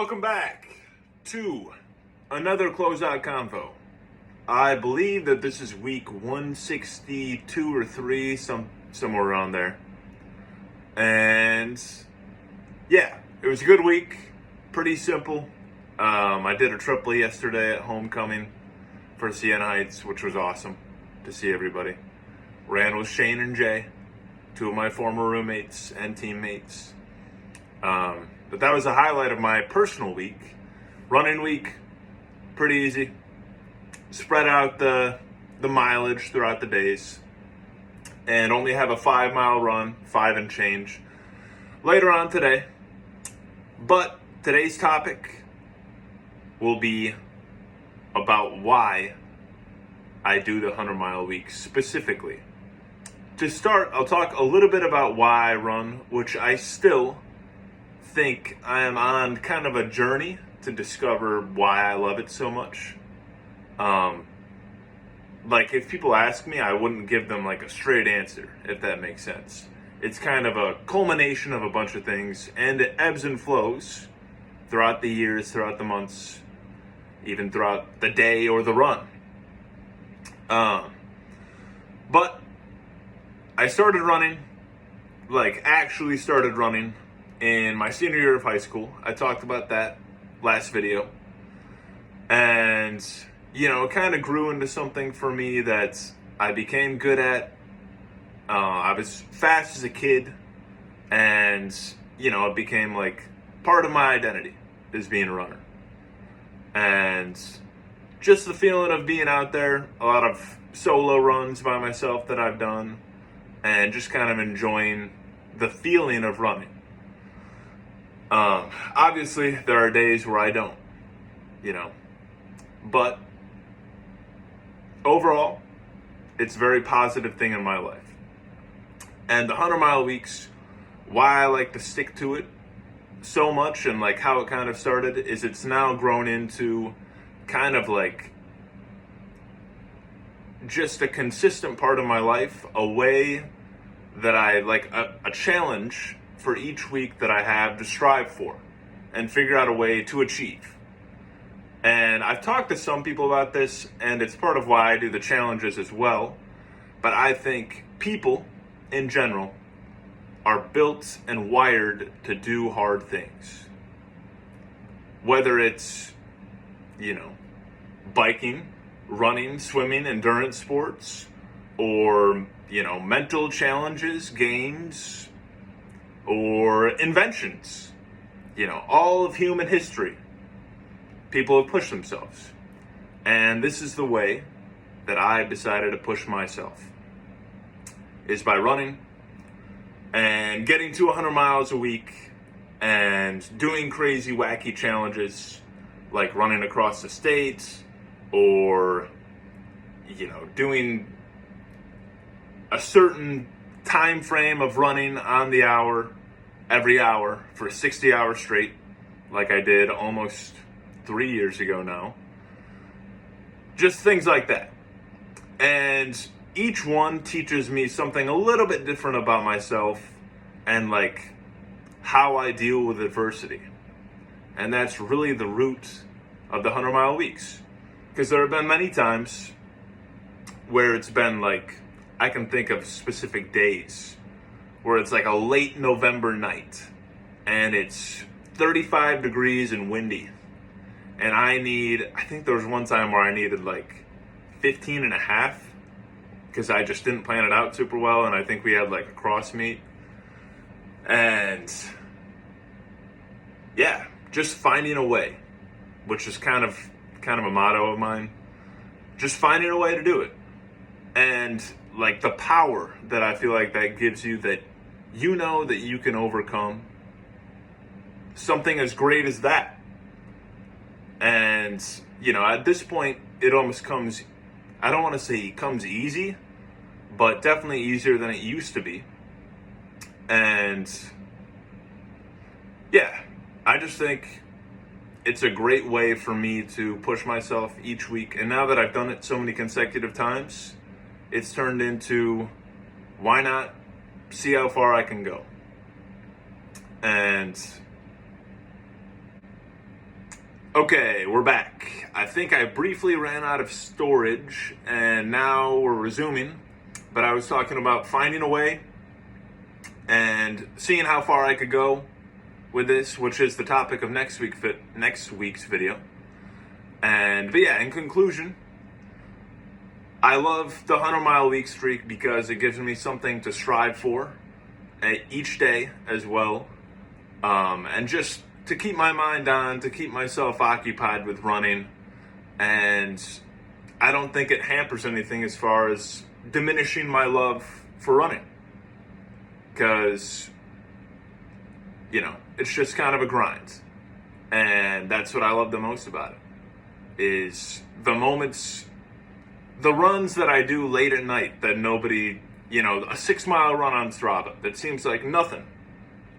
welcome back to another Closeout Convo. I believe that this is week 162 or 3, somewhere around there. And yeah, it was a good week, pretty simple. I did a triple yesterday at homecoming for Siena Heights, which was awesome to see everybody. Ran with Shane and Jay, two of my former roommates and teammates. But that was a highlight of my personal week. Running week, pretty easy. Spread out the mileage throughout the days. And only have a 5-mile run, 5 and change, later on today. But today's topic will be about why I do the 100-mile week specifically. To start, I'll talk a little bit about why I run, which I still think I am on kind of a journey to discover why I love it so much. Like if people ask me, I wouldn't give them like a straight answer, if that makes sense. It's kind of a culmination of a bunch of things, and it ebbs and flows throughout the years, throughout the months, even throughout the day or the run. But I started running, actually started running in my senior year of high school. I talked about that last video. And, it kind of grew into something for me that I became good at. I was fast as a kid, and, it became part of my identity as being a runner. And just the feeling of being out there, a lot of solo runs by myself that I've done, and just kind of enjoying the feeling of running. Obviously, there are days where I don't, but overall, it's a very positive thing in my life. And the 100-mile weeks, why I like to stick to it so much and how it kind of started is it's now grown into kind of just a consistent part of my life, a way that I a challenge for each week that I have to strive for and figure out a way to achieve. And I've talked to some people about this, and it's part of why I do the challenges as well. But I think people in general are built and wired to do hard things. Whether it's, biking, running, swimming, endurance sports, or, mental challenges, games, or inventions. All of human history, people have pushed themselves. And this is the way that I decided to push myself, is by running and getting to 100 miles a week and doing crazy, wacky challenges like running across the state or, doing a certain time frame of running on the hour, every hour for 60 hours straight, like I did almost 3 years ago now. Just things like that. And each one teaches me something a little bit different about myself and how I deal with adversity. And that's really the root of the 100-mile weeks. Because there have been many times where it's been I can think of specific days where it's a late November night and it's 35 degrees and windy. And I think there was one time where I needed 15 and a half because I just didn't plan it out super well. And I think we had a cross meet. And yeah, just finding a way, which is kind of a motto of mine. Just finding a way to do it. And the power that I feel that gives you, that that you can overcome something as great as that. And, at this point, it almost comes, I don't want to say it comes easy, but definitely easier than it used to be. And yeah, I just think it's a great way for me to push myself each week. And now that I've done it so many consecutive times, it's turned into, why not see how far I can go? And Okay, we're back. I think I briefly ran out of storage and now we're resuming. But I was talking about finding a way and seeing how far I could go with this, which is the topic of next week's video. But yeah, in conclusion, I love the 100-mile week streak because it gives me something to strive for each day as well. And just to keep my mind on, to keep myself occupied with running. And I don't think it hampers anything as far as diminishing my love for running. Because, it's just kind of a grind. And that's what I love the most about it, is the moments, the runs that I do late at night that nobody, a 6-mile run on Strava that seems like nothing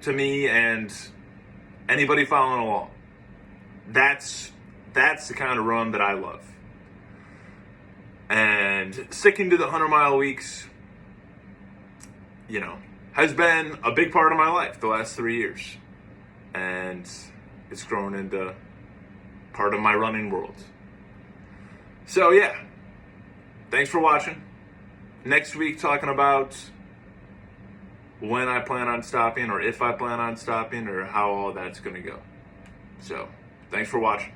to me and anybody following along. That's the kind of run that I love. And sticking to the 100-mile weeks, has been a big part of my life the last 3 years. And it's grown into part of my running world. So yeah, thanks for watching. Next week, talking about when I plan on stopping, or if I plan on stopping, or how all that's going to go. So, thanks for watching.